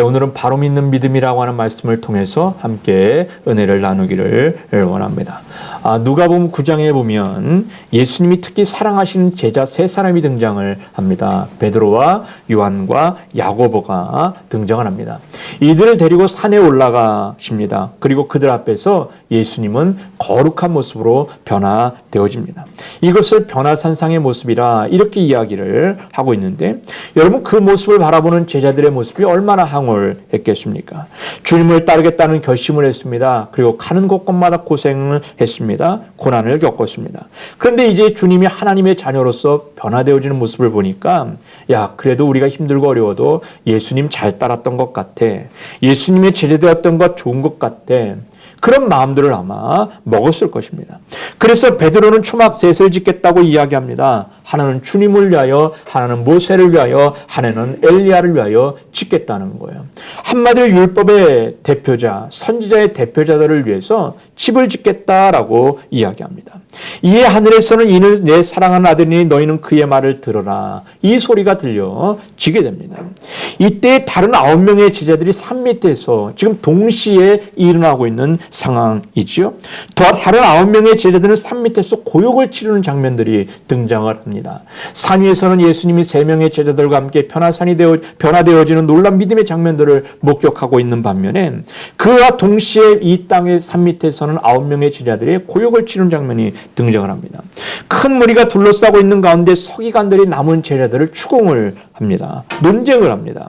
오늘은 바로 믿는 믿음이라고 하는 말씀을 통해서 함께 은혜를 나누기를 원합니다. 누가복음 9장에 보면 예수님이 특히 사랑하시는 제자 세 사람이 등장을 합니다. 베드로와 요한과 야고보가 등장을 합니다. 이들을 데리고 산에 올라가십니다. 그리고 그들 앞에서 예수님은 거룩한 모습으로 변화되어집니다. 이것을 변화산상의 모습이라 이렇게 이야기를 하고 있는데, 여러분, 그 모습을 바라보는 제자들의 모습이 얼마나 황홀했겠습니까? 주님을 따르겠다는 결심을 했습니다. 그리고 가는 곳곳마다 고생을 했습니다. 고난을 겪었습니다. 그런데 이제 주님이 하나님의 자녀로서 변화되어지는 모습을 보니까, 야, 그래도 우리가 힘들고 어려워도 예수님 잘 따랐던 것 같아. 예수님의 제자되었던 것 좋은 것 같아. 그런 마음들을 아마 먹었을 것입니다. 그래서 베드로는 초막 셋을 짓겠다고 이야기합니다. 하나는 주님을 위하여, 하나는 모세를 위하여, 하나는 엘리야를 위하여 짓겠다는 거예요. 한마디로 율법의 대표자, 선지자의 대표자들을 위해서 집을 짓겠다라고 이야기합니다. 이에 하늘에서는 이는 내 사랑하는 아들이니 너희는 그의 말을 들어라, 이 소리가 들려지게 됩니다. 이때 다른 9명의 제자들이 산 밑에서 지금 동시에 일어나고 있는 상황이죠. 또 다른 9명의 제자들은 산 밑에서 고욕을 치르는 장면들이 등장을 합니다. 산 위에서는 예수님이 3명의 제자들과 함께 변화되어지는 놀라운 믿음의 장면들을 목격하고 있는 반면에, 그와 동시에 이 땅의 산 밑에서는 9명의 제자들이 고욕을 치르는 장면이 등장을 합니다. 큰 무리가 둘러싸고 있는 가운데 서기관들이 남은 제자들을 추궁을 합니다. 논쟁을 합니다.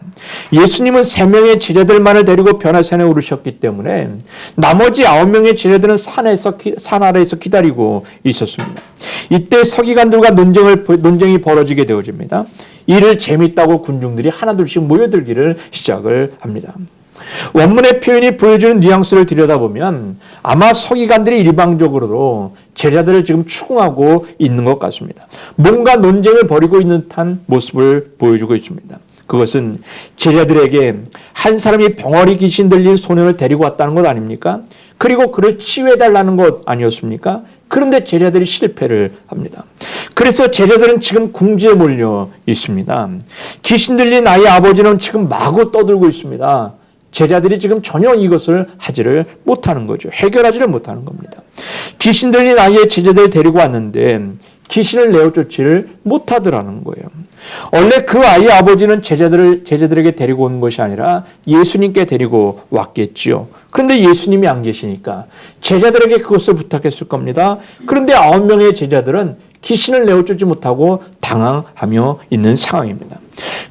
예수님은 3명의 제자들만을 데리고 변화산에 오르셨기 때문에 나머지 9명의 제자들은 산 아래에서 기다리고 있었습니다. 이때 서기관들과 논쟁이 벌어지게 되어집니다. 이를 재밌다고 군중들이 하나둘씩 모여들기를 시작을 합니다. 원문의 표현이 보여주는 뉘앙스를 들여다보면 아마 서기관들이 일방적으로 제자들을 지금 추궁하고 있는 것 같습니다. 뭔가 논쟁을 벌이고 있는 듯한 모습을 보여주고 있습니다. 그것은 제자들에게 한 사람이 병아리 귀신 들린 소년을 데리고 왔다는 것 아닙니까? 그리고 그를 치유해달라는 것 아니었습니까? 그런데 제자들이 실패를 합니다. 그래서 제자들은 지금 궁지에 몰려 있습니다. 귀신 들린 아이의 아버지는 지금 마구 떠들고 있습니다. 제자들이 지금 전혀 이것을 하지를 못하는 거죠. 해결하지를 못하는 겁니다. 귀신 들린 아이의 제자들을 데리고 왔는데 귀신을 내어쫓지를 못하더라는 거예요. 원래 그 아이의 아버지는 제자들에게 데리고 온 것이 아니라 예수님께 데리고 왔겠지요. 그런데 예수님이 안 계시니까 제자들에게 그것을 부탁했을 겁니다. 그런데 9명의 제자들은 귀신을 내어쫓지 못하고 당황하며 있는 상황입니다.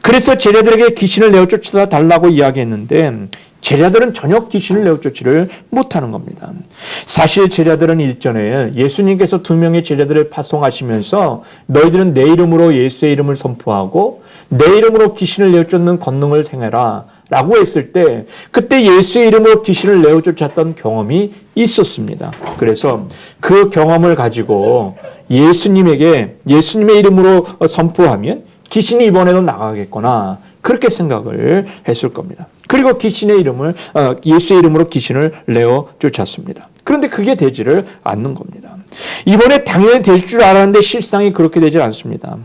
그래서 제자들에게 귀신을 내어쫓아 달라고 이야기했는데 제자들은 전혀 귀신을 내어쫓지를 못하는 겁니다. 사실 제자들은 일전에 예수님께서 2명의 제자들을 파송하시면서 너희들은 내 이름으로 예수의 이름을 선포하고 내 이름으로 귀신을 내어쫓는 권능을 행해라 라고 했을 때 그때 예수의 이름으로 귀신을 내어쫓았던 경험이 있었습니다. 그래서 그 경험을 가지고 예수님의 이름으로 선포하면 귀신이 이번에도 나가겠구나, 그렇게 생각을 했을 겁니다. 그리고 예수의 이름으로 귀신을 내어 쫓았습니다. 그런데 그게 되지를 않는 겁니다. 이번에 당연히 될 줄 알았는데 실상이 그렇게 되지 않습니다.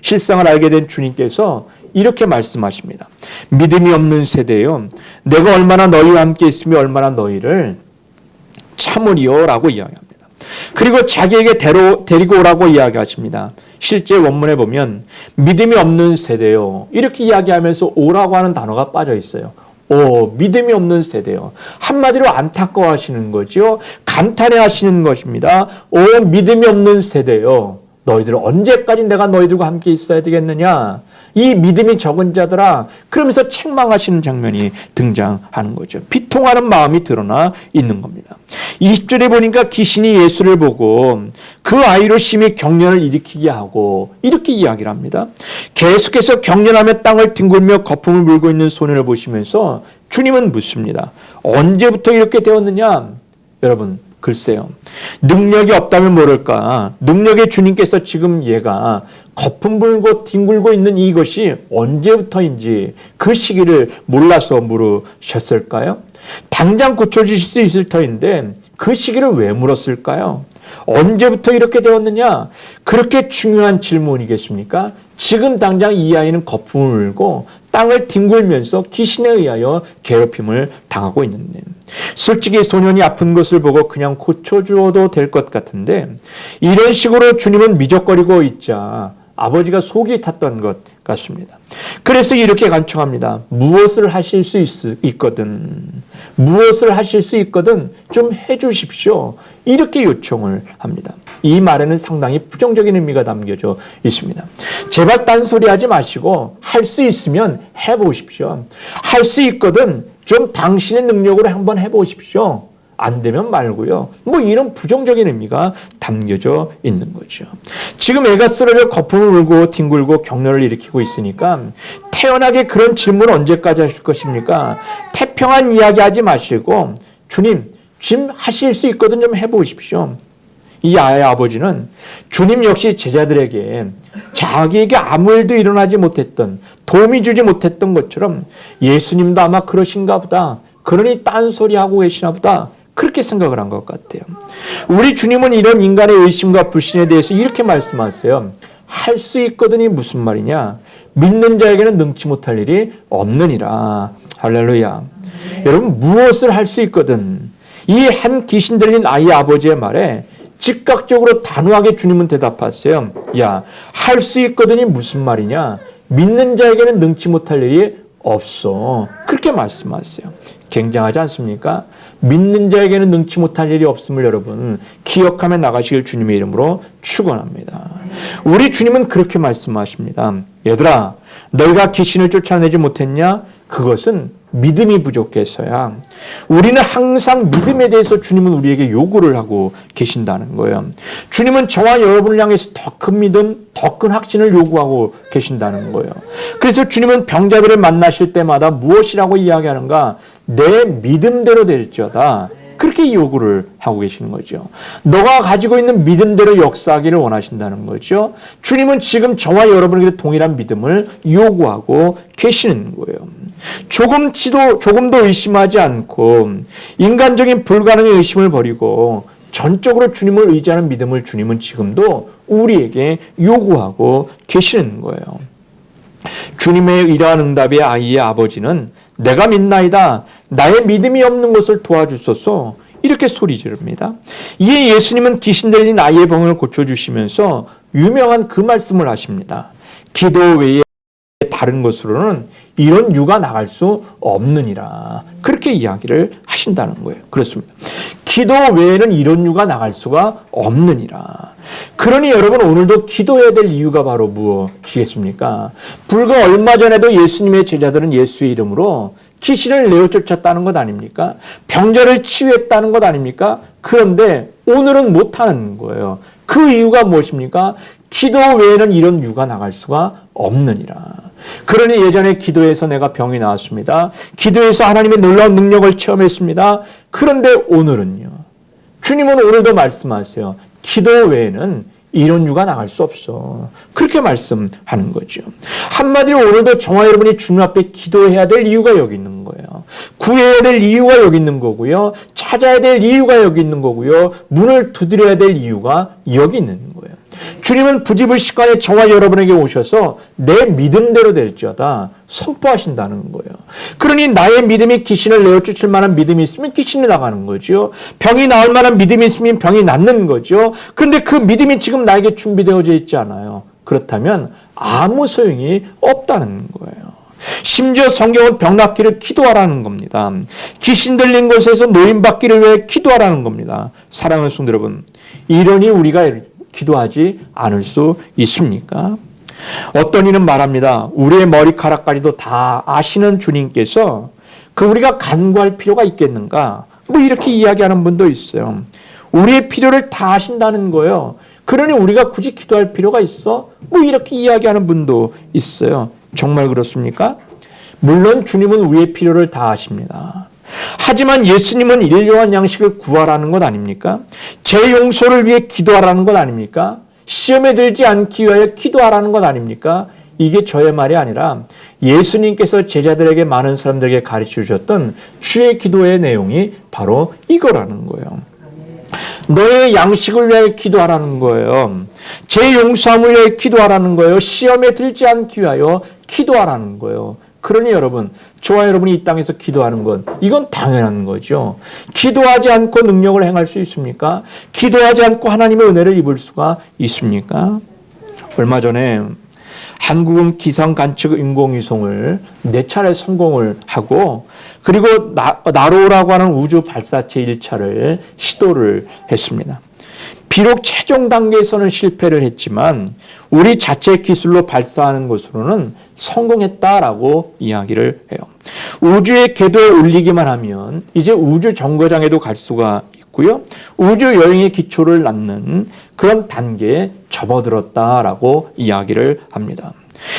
실상을 알게 된 주님께서 이렇게 말씀하십니다. 믿음이 없는 세대요, 내가 얼마나 너희와 함께 있으며 얼마나 너희를 참으리요 라고 이야기합니다. 그리고 자기에게 데리고 오라고 이야기하십니다. 실제 원문에 보면 믿음이 없는 세대요, 이렇게 이야기하면서 오라고 하는 단어가 빠져 있어요. 믿음이 없는 세대요. 한마디로 안타까워하시는 거죠. 감탄해 하시는 것입니다. 믿음이 없는 세대요, 너희들 언제까지 내가 너희들과 함께 있어야 되겠느냐, 이 믿음이 적은 자들아, 그러면서 책망하시는 장면이 등장하는 거죠. 비통하는 마음이 드러나 있는 겁니다. 20절에 보니까 귀신이 예수를 보고 그 아이로 심히 경련을 일으키게 하고 이렇게 이야기를 합니다. 계속해서 경련하며 땅을 뒹굴며 거품을 물고 있는 소년을 보시면서 주님은 묻습니다. 언제부터 이렇게 되었느냐? 여러분, 글쎄요, 능력이 없다면 모를까, 능력의 주님께서 지금 얘가 거품 불고 뒹굴고 있는 이것이 언제부터인지 그 시기를 몰라서 물으셨을까요? 당장 고쳐주실 수 있을 터인데 그 시기를 왜 물었을까요? 언제부터 이렇게 되었느냐? 그렇게 중요한 질문이겠습니까? 지금 당장 이 아이는 거품을 물고 땅을 뒹굴면서 귀신에 의하여 괴롭힘을 당하고 있는데, 솔직히 소년이 아픈 것을 보고 그냥 고쳐주어도 될 것 같은데 이런 식으로 주님은 미적거리고 있자 아버지가 속이 탔던 것 같습니다. 그래서 이렇게 간청합니다. 무엇을 하실 수 있거든, 무엇을 하실 수 있거든 좀 해주십시오. 이렇게 요청을 합니다. 이 말에는 상당히 부정적인 의미가 담겨져 있습니다. 제발 딴소리 하지 마시고 할 수 있으면 해보십시오. 할 수 있거든 좀 당신의 능력으로 한번 해보십시오. 안 되면 말고요. 뭐 이런 부정적인 의미가 담겨져 있는 거죠. 지금 애가 쓰러져 거품을 울고 뒹굴고 격려를 일으키고 있으니까 태연하게 그런 질문 언제까지 하실 것입니까? 태평한 이야기 하지 마시고 주님, 지금 하실 수 있거든 좀 해보십시오. 이 아이의 아버지는 주님 역시 제자들에게 자기에게 아무 일도 일어나지 못했던, 도움이 주지 못했던 것처럼 예수님도 아마 그러신가 보다, 그러니 딴소리하고 계시나 보다, 그렇게 생각을 한 것 같아요. 우리 주님은 이런 인간의 의심과 불신에 대해서 이렇게 말씀하세요. 할 수 있거든이 무슨 말이냐? 믿는 자에게는 능치 못할 일이 없느니라. 할렐루야. 여러분, 무엇을 할 수 있거든? 이 한 귀신 들린 아이의 아버지의 말에 즉각적으로 단호하게 주님은 대답하세요. 야, 할 수 있거든이 무슨 말이냐? 믿는 자에게는 능치 못할 일이 없어. 그렇게 말씀하세요. 굉장하지 않습니까? 믿는 자에게는 능치 못할 일이 없음을 여러분 기억하며 나가시길 주님의 이름으로 축원합니다. 우리 주님은 그렇게 말씀하십니다. 얘들아, 너희가 귀신을 쫓아내지 못했냐? 그것은 믿음이 부족해서야. 우리는 항상 믿음에 대해서 주님은 우리에게 요구를 하고 계신다는 거예요. 주님은 저와 여러분을 향해서 더 큰 믿음, 더 큰 확신을 요구하고 계신다는 거예요. 그래서 주님은 병자들을 만나실 때마다 무엇이라고 이야기하는가? 내 믿음대로 될지어다. 그렇게 요구를 하고 계시는 거죠. 너가 가지고 있는 믿음대로 역사하기를 원하신다는 거죠. 주님은 지금 저와 여러분에게 동일한 믿음을 요구하고 계시는 거예요. 조금도 의심하지 않고 인간적인 불가능의 의심을 버리고 전적으로 주님을 의지하는 믿음을 주님은 지금도 우리에게 요구하고 계시는 거예요. 주님의 이러한 응답에 아이의 아버지는 내가 믿나이다. 나의 믿음이 없는 것을 도와주소서. 이렇게 소리 지릅니다. 이에 예수님은 귀신 들린 아이의 병을 고쳐주시면서 유명한 그 말씀을 하십니다. 기도 외에 다른 것으로는 이런 유가 나갈 수 없느니라. 그렇게 이야기를 하신다는 거예요. 그렇습니다. 기도 외에는 이런 유가 나갈 수가 없느니라. 그러니 여러분, 오늘도 기도해야 될 이유가 바로 무엇이겠습니까? 불과 얼마 전에도 예수님의 제자들은 예수의 이름으로 귀신을 내어 쫓았다는 것 아닙니까? 병자를 치유했다는 것 아닙니까? 그런데 오늘은 못하는 거예요. 그 이유가 무엇입니까? 기도 외에는 이런 유가 나갈 수가 없느니라. 그러니 예전에 기도해서 내가 병이 나았습니다. 기도해서 하나님의 놀라운 능력을 체험했습니다. 그런데 오늘은요. 주님은 오늘도 말씀하세요. 기도 외에는 이런 유가 나갈 수 없어. 그렇게 말씀하는 거죠. 한마디로 오늘도 저와 여러분이 주님 앞에 기도해야 될 이유가 여기 있는 거예요. 구해야 될 이유가 여기 있는 거고요. 찾아야 될 이유가 여기 있는 거고요. 문을 두드려야 될 이유가 여기 있는 거예요. 주님은 부지불식간에 저와 여러분에게 오셔서 내 믿음대로 될지어다 선포하신다는 거예요. 그러니 나의 믿음이 귀신을 내어 쫓을 만한 믿음이 있으면 귀신이 나가는 거죠. 병이 나을 만한 믿음이 있으면 병이 낫는 거죠. 그런데 그 믿음이 지금 나에게 준비되어져 있지 않아요. 그렇다면 아무 소용이 없다는 거예요. 심지어 성경은 병 낫기를 기도하라는 겁니다. 귀신 들린 곳에서 노인받기를 위해 기도하라는 겁니다. 사랑하는 성도 여러분, 이러니 우리가 기도하지 않을 수 있습니까? 어떤 이는 말합니다. 우리의 머리카락까지도 다 아시는 주님께서 우리가 간구할 필요가 있겠는가? 뭐 이렇게 이야기하는 분도 있어요. 우리의 필요를 다 아신다는 거예요. 그러니 우리가 굳이 기도할 필요가 있어? 뭐 이렇게 이야기하는 분도 있어요. 정말 그렇습니까? 물론 주님은 우리의 필요를 다 아십니다. 하지만 예수님은 일용할 양식을 구하라는 것 아닙니까? 제 용서를 위해 기도하라는 것 아닙니까? 시험에 들지 않기 위하여 기도하라는 것 아닙니까? 이게 저의 말이 아니라 예수님께서 제자들에게, 많은 사람들에게 가르쳐 주셨던 주의 기도의 내용이 바로 이거라는 거예요. 너의 양식을 위하여 기도하라는 거예요. 제 용서함을 위하여 기도하라는 거예요. 시험에 들지 않기 위하여 기도하라는 거예요. 그러니 여러분, 저와 여러분이 이 땅에서 기도하는 건 이건 당연한 거죠. 기도하지 않고 능력을 행할 수 있습니까? 기도하지 않고 하나님의 은혜를 입을 수가 있습니까? 얼마 전에 한국은 기상관측 인공위성을 4차례 성공을 하고, 그리고 나로라고 하는 우주 발사체 1차를 시도를 했습니다. 비록 최종 단계에서는 실패를 했지만 우리 자체 기술로 발사하는 것으로는 성공했다라고 이야기를 해요. 우주의 궤도에 올리기만 하면 이제 우주 정거장에도 갈 수가 있고요. 우주 여행의 기초를 낳는 그런 단계에 접어들었다라고 이야기를 합니다.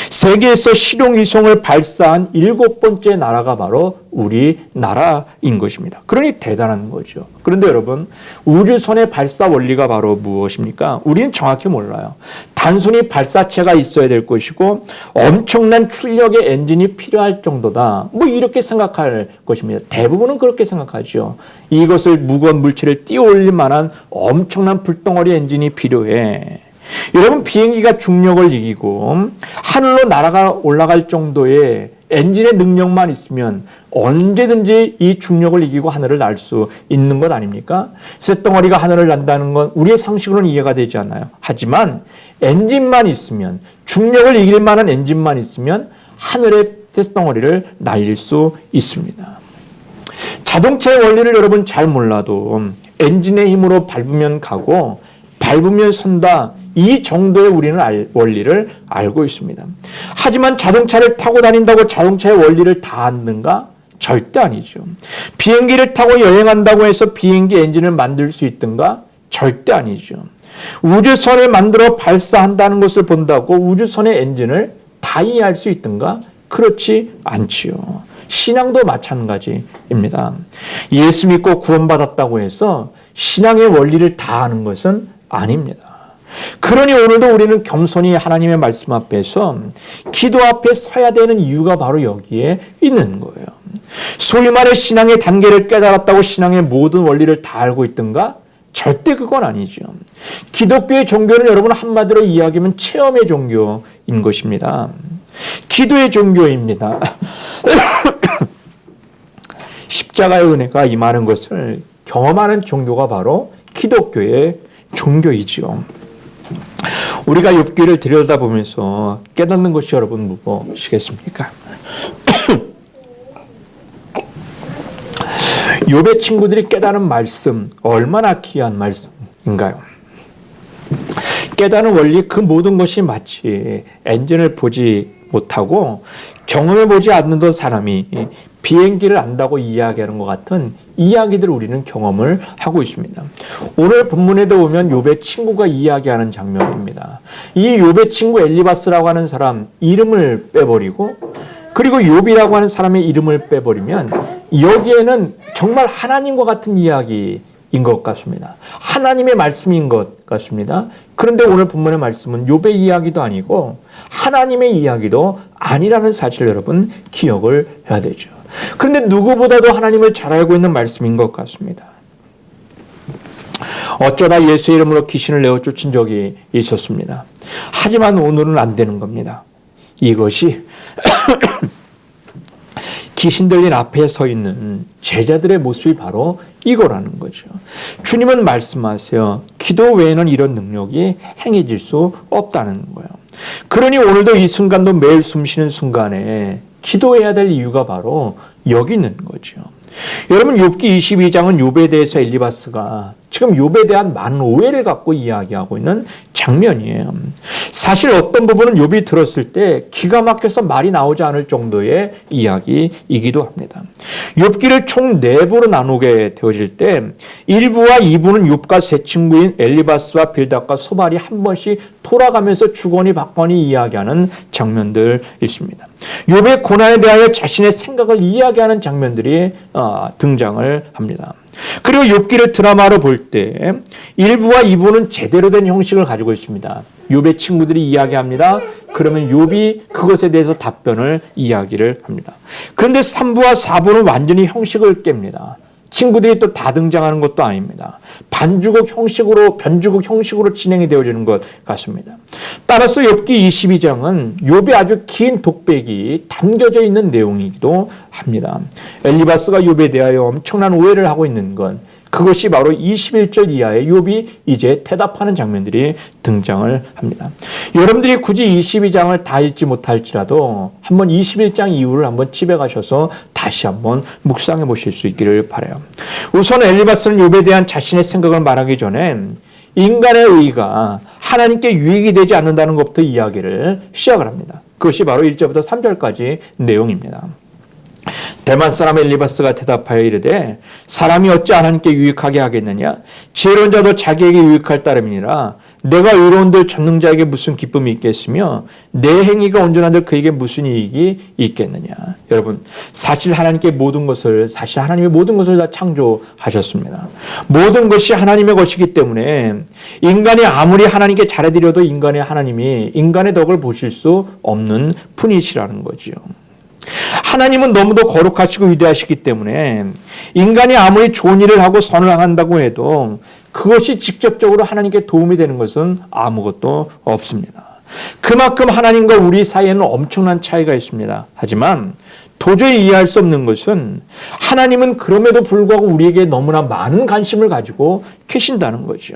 세계에서 실용위성을 발사한 7번째 나라가 바로 우리나라인 것입니다. 그러니 대단한 거죠. 그런데 여러분, 우주선의 발사 원리가 바로 무엇입니까? 우리는 정확히 몰라요. 단순히 발사체가 있어야 될 것이고 엄청난 출력의 엔진이 필요할 정도다, 뭐 이렇게 생각할 것입니다. 대부분은 그렇게 생각하죠. 이것을 무거운 물체를 띄워 올릴 만한 엄청난 불덩어리 엔진이 필요해. 여러분, 비행기가 중력을 이기고 하늘로 날아가 올라갈 정도의 엔진의 능력만 있으면 언제든지 이 중력을 이기고 하늘을 날 수 있는 것 아닙니까? 쇳덩어리가 하늘을 난다는 건 우리의 상식으로는 이해가 되지 않아요. 하지만 엔진만 있으면, 중력을 이길 만한 엔진만 있으면 하늘의 쇳덩어리를 날릴 수 있습니다. 자동차의 원리를 여러분 잘 몰라도 엔진의 힘으로 밟으면 가고 밟으면 선다, 이 정도의 우리는 원리를 알고 있습니다. 하지만 자동차를 타고 다닌다고 자동차의 원리를 다 아는가? 절대 아니죠. 비행기를 타고 여행한다고 해서 비행기 엔진을 만들 수 있던가? 절대 아니죠. 우주선을 만들어 발사한다는 것을 본다고 우주선의 엔진을 다 이해할 수 있던가? 그렇지 않지요. 신앙도 마찬가지입니다. 예수 믿고 구원받았다고 해서 신앙의 원리를 다 아는 것은 아닙니다. 그러니 오늘도 우리는 겸손히 하나님의 말씀 앞에서 기도 앞에 서야 되는 이유가 바로 여기에 있는 거예요. 소위 말해 신앙의 단계를 깨달았다고 신앙의 모든 원리를 다 알고 있던가? 절대 그건 아니죠. 기독교의 종교는 여러분 한마디로 이야기하면 체험의 종교인 것입니다. 기도의 종교입니다. 십자가의 은혜가 임하는 것을 경험하는 종교가 바로 기독교의 종교이지요. 우리가 욥기를 들여다보면서 깨닫는 것이 여러분 무엇이겠습니까? 욥의 친구들이 깨달은 말씀, 얼마나 귀한 말씀인가요? 깨달은 원리, 그 모든 것이 마치 엔진을 보지 못하고 경험해 보지 않는 사람이 비행기를 안다고 이야기하는 것 같은 이야기들을 우리는 경험을 하고 있습니다. 오늘 본문에도 보면 욥의 친구가 이야기하는 장면입니다. 이 욥의 친구 엘리바스라고 하는 사람 이름을 빼버리고, 그리고 욥이라고 하는 사람의 이름을 빼버리면 여기에는 정말 하나님과 같은 이야기인 것 같습니다. 하나님의 말씀인 것 같습니다. 그런데 오늘 본문의 말씀은 욥의 이야기도 아니고 하나님의 이야기도 아니라는 사실을 여러분 기억을 해야 되죠. 그런데 누구보다도 하나님을 잘 알고 있는 말씀인 것 같습니다. 어쩌다 예수의 이름으로 귀신을 내어 쫓은 적이 있었습니다. 하지만 오늘은 안 되는 겁니다. 이것이 귀신 들린 앞에 서 있는 제자들의 모습이 바로 이거라는 거죠. 주님은 말씀하세요. 기도 외에는 이런 능력이 행해질 수 없다는 거예요. 그러니 오늘도 이 순간도 매일 숨쉬는 순간에 기도해야 될 이유가 바로 여기 있는 거죠. 여러분, 욥기 22장은 욥에 대해서 엘리바스가 지금 욥에 대한 많은 오해를 갖고 이야기하고 있는 장면이에요. 사실 어떤 부분은 욥이 들었을 때 기가 막혀서 말이 나오지 않을 정도의 이야기이기도 합니다. 욥기를 총 4부로 나누게 되어질 때 1부와 2부는 욥과 세 친구인 엘리바스와 빌닷과 소발이 한 번씩 돌아가면서 주거니 받거니 이야기하는 장면들 있습니다. 욥의 고난에 대하여 자신의 생각을 이야기하는 장면들이 등장을 합니다. 그리고 욥기를 드라마로 볼 때 1부와 2부는 제대로 된 형식을 가지고 있습니다. 욥의 친구들이 이야기합니다. 그러면 욥이 그것에 대해서 답변을 이야기를 합니다. 그런데 3부와 4부는 완전히 형식을 깹니다. 친구들이 또 다 등장하는 것도 아닙니다. 변주곡 형식으로 진행이 되어지는 것 같습니다. 따라서 욥기 22장은 욥의 아주 긴 독백이 담겨져 있는 내용이기도 합니다. 엘리바스가 욥에 대하여 엄청난 오해를 하고 있는 건 그것이 바로 21절 이하의 욥이 이제 대답하는 장면들이 등장을 합니다. 여러분들이 굳이 22장을 다 읽지 못할지라도 한번 21장 이후를 한번 집에 가셔서 다시 한번 묵상해 보실 수 있기를 바라요. 우선 엘리바스는 욥에 대한 자신의 생각을 말하기 전에 인간의 의가 하나님께 유익이 되지 않는다는 것부터 이야기를 시작을 합니다. 그것이 바로 1절부터 3절까지 내용입니다. 대만 사람 엘리바스가 대답하여 이르되 사람이 어찌 하나님께 유익하게 하겠느냐 지혜로운 자도 자기에게 유익할 따름이니라 내가 의로운들 전능자에게 무슨 기쁨이 있겠으며 내 행위가 온전한들 그에게 무슨 이익이 있겠느냐. 여러분 사실 하나님이 모든 것을 다 창조하셨습니다. 모든 것이 하나님의 것이기 때문에 인간이 아무리 하나님께 잘해드려도 하나님이 인간의 덕을 보실 수 없는 분이시라는 거지요. 하나님은 너무도 거룩하시고 위대하시기 때문에 인간이 아무리 좋은 일을 하고 선을 행한다고 해도 그것이 직접적으로 하나님께 도움이 되는 것은 아무것도 없습니다. 그만큼 하나님과 우리 사이에는 엄청난 차이가 있습니다. 하지만 도저히 이해할 수 없는 것은 하나님은 그럼에도 불구하고 우리에게 너무나 많은 관심을 가지고 계신다는 거죠.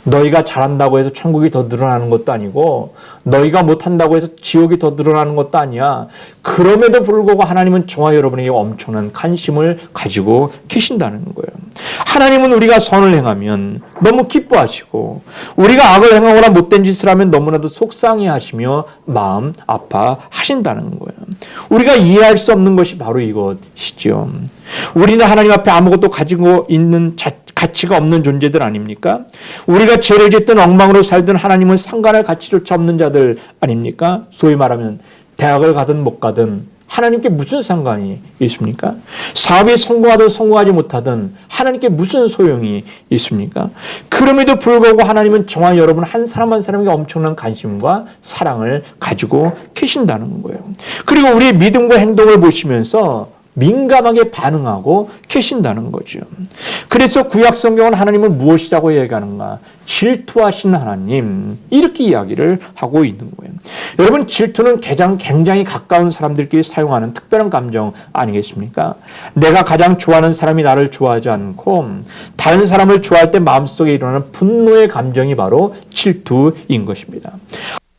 너희가 잘한다고 해서 천국이 더 늘어나는 것도 아니고 너희가 못한다고 해서 지옥이 더 늘어나는 것도 아니야. 그럼에도 불구하고 하나님은 저와 여러분에게 엄청난 관심을 가지고 계신다는 거예요. 하나님은 우리가 선을 행하면 너무 기뻐하시고 우리가 악을 행하거나 못된 짓을 하면 너무나도 속상해하시며 마음 아파하신다는 거예요. 우리가 이해할 수 없는 것이 바로 이것이죠. 우리는 하나님 앞에 아무것도 가지고 있는 가치가 없는 존재들 아닙니까? 우리가 죄를 짓든 엉망으로 살든 하나님은 상관할 가치조차 없는 자들 아닙니까? 소위 말하면 대학을 가든 못 가든 하나님께 무슨 상관이 있습니까? 사업이 성공하든 성공하지 못하든 하나님께 무슨 소용이 있습니까? 그럼에도 불구하고 하나님은 저와 여러분 한 사람 한 사람에게 엄청난 관심과 사랑을 가지고 계신다는 거예요. 그리고 우리의 믿음과 행동을 보시면서 민감하게 반응하고 계신다는 거죠. 그래서 구약 성경은 하나님을 무엇이라고 얘기하는가? 질투하시는 하나님, 이렇게 이야기를 하고 있는 거예요. 여러분, 질투는 굉장히 가까운 사람들끼리 사용하는 특별한 감정 아니겠습니까? 내가 가장 좋아하는 사람이 나를 좋아하지 않고 다른 사람을 좋아할 때 마음속에 일어나는 분노의 감정이 바로 질투인 것입니다.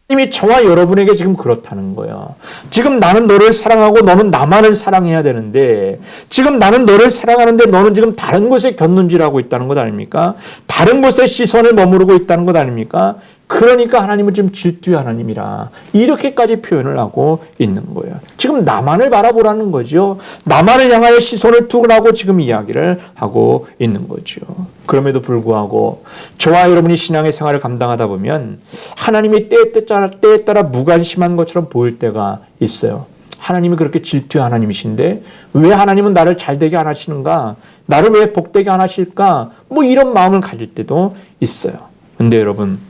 하나님이 저와 여러분에게 지금 그렇다는 거예요. 지금 나는 너를 사랑하고 너는 나만을 사랑해야 되는데 지금 나는 너를 사랑하는데 너는 지금 다른 곳에 곁눈질하고 있다는 것 아닙니까? 다른 곳에 시선을 머무르고 있다는 것 아닙니까? 그러니까 하나님은 지금 질투의 하나님이라 이렇게까지 표현을 하고 있는 거예요. 지금 나만을 바라보라는 거죠. 나만을 향하여 시선을 두라고 지금 이야기를 하고 있는 거죠. 그럼에도 불구하고 저와 여러분이 신앙의 생활을 감당하다 보면 하나님이 때에 따라 무관심한 것처럼 보일 때가 있어요. 하나님이 그렇게 질투의 하나님이신데 왜 하나님은 나를 잘되게 안 하시는가? 나를 왜 복되게 안 하실까? 이런 마음을 가질 때도 있어요. 근데 여러분,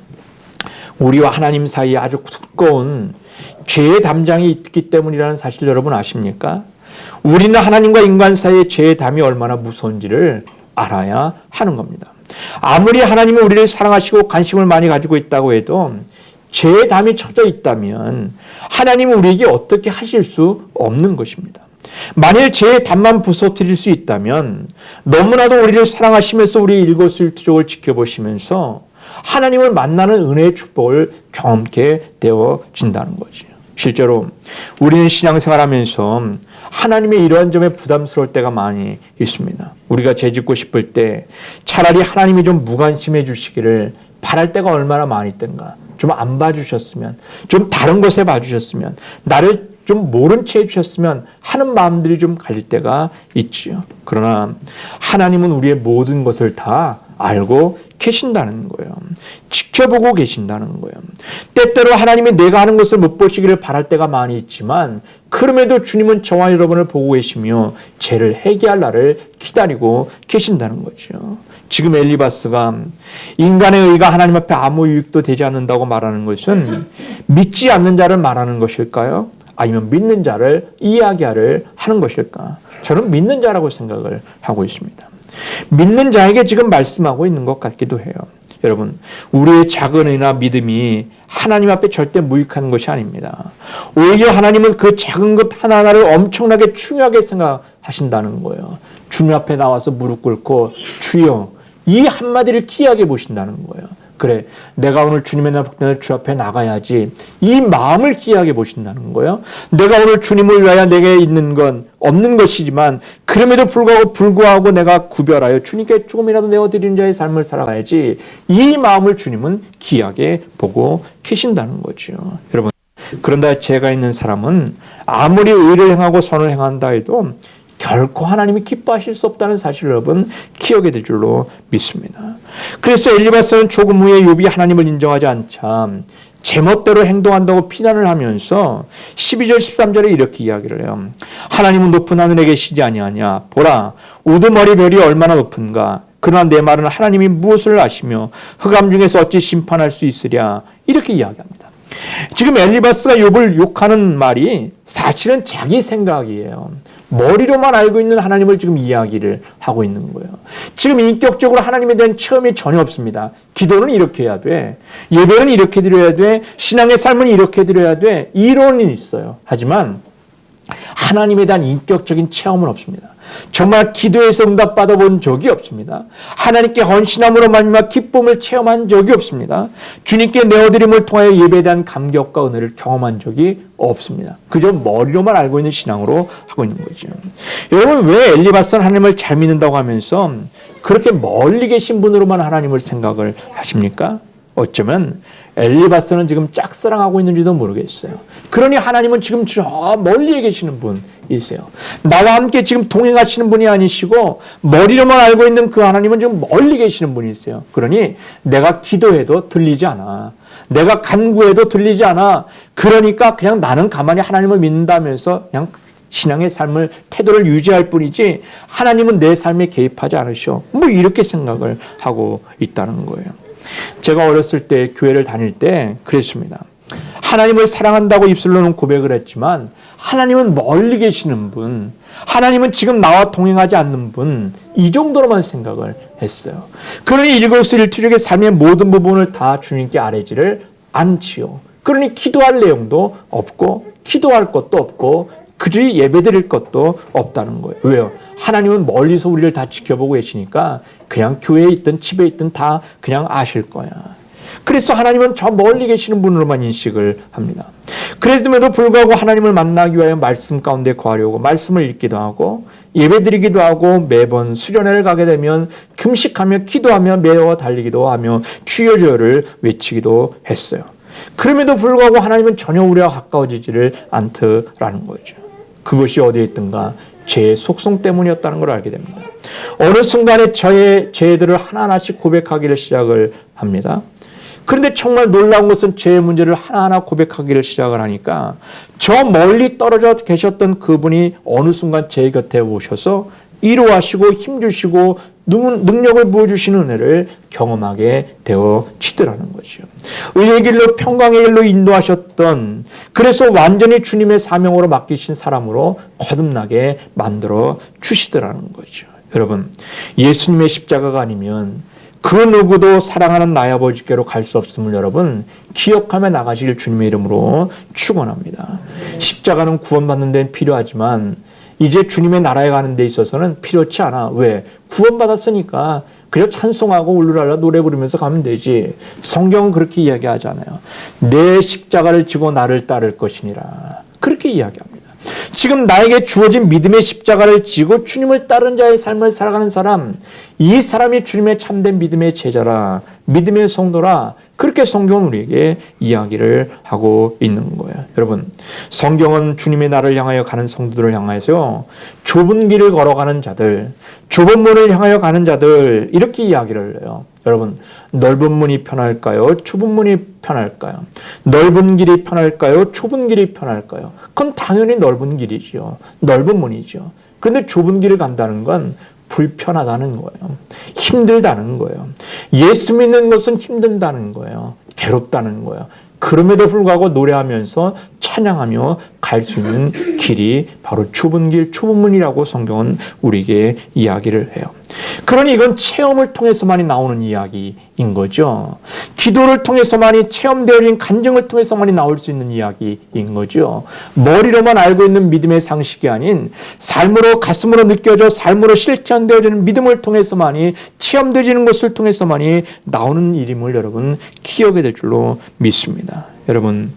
우리와 하나님 사이에 아주 두꺼운 죄의 담장이 있기 때문이라는 사실 여러분 아십니까? 우리는 하나님과 인간 사이의 죄의 담이 얼마나 무서운지를 알아야 하는 겁니다. 아무리 하나님이 우리를 사랑하시고 관심을 많이 가지고 있다고 해도 죄의 담이 쳐져 있다면 하나님은 우리에게 어떻게 하실 수 없는 것입니다. 만일 죄의 담만 부서뜨릴 수 있다면 너무나도 우리를 사랑하시면서 우리의 일거수일투족을 지켜보시면서 하나님을 만나는 은혜의 축복을 경험케 되어진다는 거죠. 실제로 우리는 신앙생활하면서 하나님의 이러한 점에 부담스러울 때가 많이 있습니다. 우리가 죄 짓고 싶을 때 차라리 하나님이 좀 무관심해 주시기를 바랄 때가 얼마나 많이 있던가. 좀 안 봐주셨으면, 좀 다른 곳에 봐주셨으면, 나를 좀 모른 채 해주셨으면 하는 마음들이 좀 갈릴 때가 있지요. 그러나 하나님은 우리의 모든 것을 다 알고 계신다는 거예요. 지켜보고 계신다는 거예요. 때때로 하나님이 내가 하는 것을 못 보시기를 바랄 때가 많이 있지만 그럼에도 주님은 저와 여러분을 보고 계시며 죄를 회개할 날을 기다리고 계신다는 거죠. 지금 엘리바스가 인간의 의가 하나님 앞에 아무 유익도 되지 않는다고 말하는 것은 믿지 않는 자를 말하는 것일까요? 아니면 믿는 자를 이야기하는 것일까? 저는 믿는 자라고 생각을 하고 있습니다. 믿는 자에게 지금 말씀하고 있는 것 같기도 해요. 여러분, 우리의 작은 의나 믿음이 하나님 앞에 절대 무익한 것이 아닙니다. 오히려 하나님은 그 작은 것 하나하나를 엄청나게 중요하게 생각하신다는 거예요. 주님 앞에 나와서 무릎 꿇고 주여, 이 한마디를 귀하게 보신다는 거예요. 그래, 내가 오늘 주님의 날 복단을 주 앞에 나가야지, 이 마음을 귀하게 보신다는 거예요. 내가 오늘 주님을 위하여 내게 있는 건 없는 것이지만 그럼에도 불구하고 내가 구별하여 주님께 조금이라도 내어드리는 자의 삶을 살아가야지, 이 마음을 주님은 귀하게 보고 계신다는 거죠. 여러분, 그런데 죄가 있는 사람은 아무리 의를 행하고 선을 행한다 해도 결코 하나님이 기뻐하실 수 없다는 사실을 여러분 기억해야 될 줄로 믿습니다. 그래서 엘리바스는 조금 후에 욥이 하나님을 인정하지 않자 제멋대로 행동한다고 비난을 하면서 12절 13절에 이렇게 이야기를 해요. 하나님은 높은 하늘에 계시지 아니하냐. 보라, 우두머리 별이 얼마나 높은가. 그러나 내 말은 하나님이 무엇을 아시며 흑암 중에서 어찌 심판할 수 있으랴. 이렇게 이야기합니다. 지금 엘리바스가 욥을 욕하는 말이 사실은 자기 생각이에요. 머리로만 알고 있는 하나님을 지금 이야기를 하고 있는 거예요. 지금 인격적으로 하나님에 대한 체험이 전혀 없습니다. 기도는 이렇게 해야 돼. 예배는 이렇게 드려야 돼. 신앙의 삶은 이렇게 드려야 돼. 이론은 있어요. 하지만 하나님에 대한 인격적인 체험은 없습니다. 정말 기도에서 응답받아 본 적이 없습니다. 하나님께 헌신함으로 말미암아 기쁨을 체험한 적이 없습니다. 주님께 내어드림을 통하여 예배에 대한 감격과 은혜를 경험한 적이 없습니다. 그저 머리로만 알고 있는 신앙으로 하고 있는 거죠. 여러분, 왜 엘리바스는 하나님을 잘 믿는다고 하면서 그렇게 멀리 계신 분으로만 하나님을 생각을 하십니까? 어쩌면 엘리바스는 지금 짝사랑하고 있는지도 모르겠어요. 그러니 하나님은 지금 저 멀리에 계시는 분이세요. 나와 함께 지금 동행하시는 분이 아니시고 머리로만 알고 있는 그 하나님은 지금 멀리 계시는 분이세요. 그러니 내가 기도해도 들리지 않아. 내가 간구해도 들리지 않아. 그러니까 그냥 나는 가만히 하나님을 믿는다면서 그냥 신앙의 삶을 태도를 유지할 뿐이지 하나님은 내 삶에 개입하지 않으셔. 뭐 이렇게 생각을 하고 있다는 거예요. 제가 어렸을 때 교회를 다닐 때 그랬습니다. 하나님을 사랑한다고 입술로는 고백을 했지만 하나님은 멀리 계시는 분, 하나님은 지금 나와 동행하지 않는 분, 이 정도로만 생각을 했어요. 그러니 일거수일투족의 삶의 모든 부분을 다 주님께 아뢰지를 않지요. 그러니 기도할 내용도 없고 기도할 것도 없고 그저 예배드릴 것도 없다는 거예요. 왜요? 하나님은 멀리서 우리를 다 지켜보고 계시니까 그냥 교회에 있든 집에 있든 다 그냥 아실 거야. 그래서 하나님은 저 멀리 계시는 분으로만 인식을 합니다. 그랬음에도 불구하고 하나님을 만나기 위하여 말씀 가운데 거하려고 말씀을 읽기도 하고 예배드리기도 하고 매번 수련회를 가게 되면 금식하며 기도하며 매어 달리기도 하며 주여 주여를 외치기도 했어요. 그럼에도 불구하고 하나님은 전혀 우리와 가까워지지를 않더라는 거죠. 그것이 어디에 있든가 죄의 속성 때문이었다는 걸 알게 됩니다. 어느 순간에 저의 죄들을 하나하나씩 고백하기를 시작을 합니다. 그런데 정말 놀라운 것은 죄의 문제를 하나하나 고백하기를 시작을 하니까 저 멀리 떨어져 계셨던 그분이 어느 순간 제 곁에 오셔서 위로하시고 힘주시고 능력을 부어주시는 은혜를 경험하게 되어지더라는 거죠. 의의 길로 평강의 길로 인도하셨던, 그래서 완전히 주님의 사명으로 맡기신 사람으로 거듭나게 만들어 주시더라는 거죠. 여러분, 예수님의 십자가가 아니면 그 누구도 사랑하는 나의 아버지께로 갈 수 없음을 여러분 기억하며 나가시길 주님의 이름으로 축원합니다. 십자가는 구원받는 데는 필요하지만 이제 주님의 나라에 가는 데 있어서는 필요치 않아. 왜? 구원받았으니까 그냥 찬송하고 울루랄라 노래 부르면서 가면 되지. 성경은 그렇게 이야기하잖아요. 내 십자가를 지고 나를 따를 것이니라. 그렇게 이야기합니다. 지금 나에게 주어진 믿음의 십자가를 지고 주님을 따른 자의 삶을 살아가는 사람, 이 사람이 주님의 참된 믿음의 제자라, 믿음의 성도라, 그렇게 성경은 우리에게 이야기를 하고 있는 거예요. 여러분, 성경은 주님의 나라를 향하여 가는 성도들을 향해서 좁은 길을 걸어가는 자들, 좁은 문을 향하여 가는 자들, 이렇게 이야기를 해요. 여러분, 넓은 문이 편할까요? 좁은 문이 편할까요? 넓은 길이 편할까요? 좁은 길이 편할까요? 그건 당연히 넓은 길이죠. 넓은 문이죠. 그런데 좁은 길을 간다는 건 불편하다는 거예요. 힘들다는 거예요. 예수 믿는 것은 힘든다는 거예요. 괴롭다는 거예요. 그럼에도 불구하고 노래하면서 찬양하며 갈 수 있는 길이 바로 좁은 길, 좁은 문이라고 성경은 우리에게 이야기를 해요. 그러니 이건 체험을 통해서만이 나오는 이야기인 거죠. 기도를 통해서만이 체험되어진 간증을 통해서만이 나올 수 있는 이야기인 거죠. 머리로만 알고 있는 믿음의 상식이 아닌 삶으로 가슴으로 느껴져 삶으로 실천되어지는 믿음을 통해서만이 체험되어지는 것을 통해서만이 나오는 일임을 여러분 기억해야 될 줄로 믿습니다. 여러분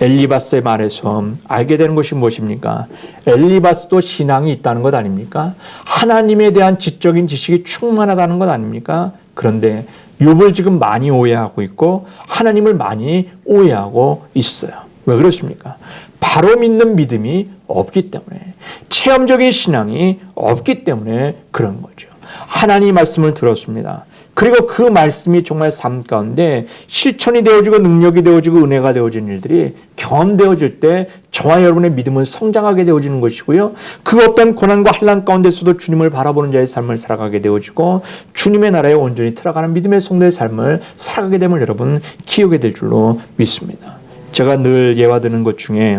엘리바스의 말에서 알게 되는 것이 무엇입니까? 엘리바스도 신앙이 있다는 것 아닙니까? 하나님에 대한 지적인 지식이 충만하다는 것 아닙니까? 그런데 욥을 지금 많이 오해하고 있고 하나님을 많이 오해하고 있어요. 왜 그렇습니까? 바로 믿는 믿음이 없기 때문에, 체험적인 신앙이 없기 때문에 그런 거죠. 하나님 말씀을 들었습니다. 그리고 그 말씀이 정말 삶 가운데 실천이 되어지고 능력이 되어지고 은혜가 되어지는 일들이 경험되어질 때 저와 여러분의 믿음은 성장하게 되어지는 것이고요. 그 어떤 고난과 환난 가운데서도 주님을 바라보는 자의 삶을 살아가게 되어지고 주님의 나라에 온전히 들어가는 믿음의 성도의 삶을 살아가게 됨을 여러분 기억해야 될 줄로 믿습니다. 제가 늘 예화드는 것 중에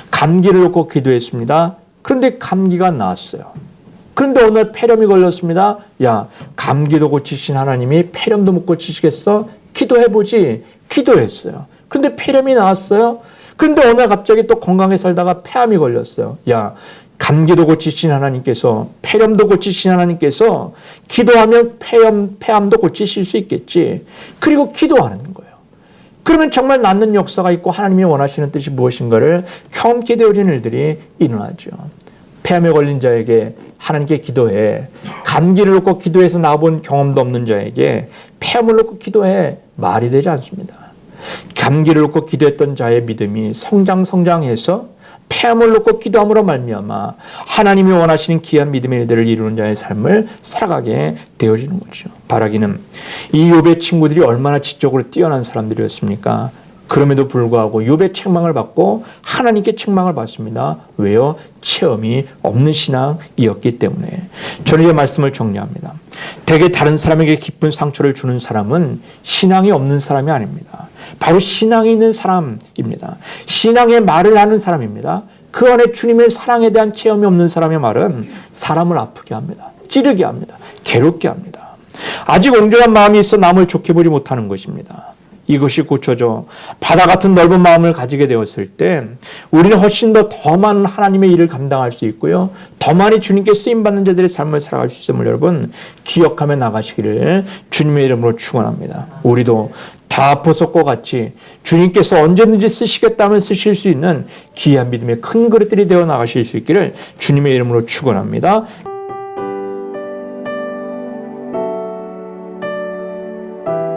감기를 놓고 기도했습니다. 그런데 감기가 나았어요. 그런데 오늘 폐렴이 걸렸습니다. 야, 감기도 고치신 하나님이 폐렴도 못 고치시겠어? 기도해보지. 기도했어요. 근데 폐렴이 나왔어요. 근데 오늘 갑자기 또 건강에 살다가 폐암이 걸렸어요. 야, 감기도 고치신 하나님께서, 폐렴도 고치신 하나님께서 기도하면 폐암도 고치실 수 있겠지. 그리고 기도하는 거예요. 그러면 정말 낫는 역사가 있고 하나님이 원하시는 뜻이 무엇인가를 경험케 되어지는 일들이 일어나죠. 폐암에 걸린 자에게 하나님께 기도해. 감기를 놓고 기도해서 나아본 경험도 없는 자에게 폐암을 놓고 기도해. 말이 되지 않습니다. 감기를 놓고 기도했던 자의 믿음이 성장해서 폐암을 놓고 기도함으로 말미암아 하나님이 원하시는 귀한 믿음의 일들을 이루는 자의 삶을 살아가게 되어지는 거죠. 바라기는 이 욥의 친구들이 얼마나 지적으로 뛰어난 사람들이었습니까? 그럼에도 불구하고 욥의 책망을 받고 하나님께 책망을 받습니다. 왜요? 체험이 없는 신앙이었기 때문에. 저는 이 말씀을 정리합니다. 대개 다른 사람에게 깊은 상처를 주는 사람은 신앙이 없는 사람이 아닙니다. 바로 신앙이 있는 사람입니다. 신앙의 말을 하는 사람입니다. 그 안에 주님의 사랑에 대한 체험이 없는 사람의 말은 사람을 아프게 합니다. 찌르게 합니다. 괴롭게 합니다. 아직 온전한 마음이 있어 남을 좋게 보지 못하는 것입니다. 이것이 고쳐져 바다 같은 넓은 마음을 가지게 되었을 때 우리는 훨씬 더 많은 하나님의 일을 감당할 수 있고요. 더 많이 주님께 쓰임받는 자들의 삶을 살아갈 수 있음을 여러분 기억하며 나가시기를 주님의 이름으로 축원합니다. 우리도 다 보석과 같이 주님께서 언제든지 쓰시겠다면 쓰실 수 있는 귀한 믿음의 큰 그릇들이 되어 나가실 수 있기를 주님의 이름으로 축원합니다.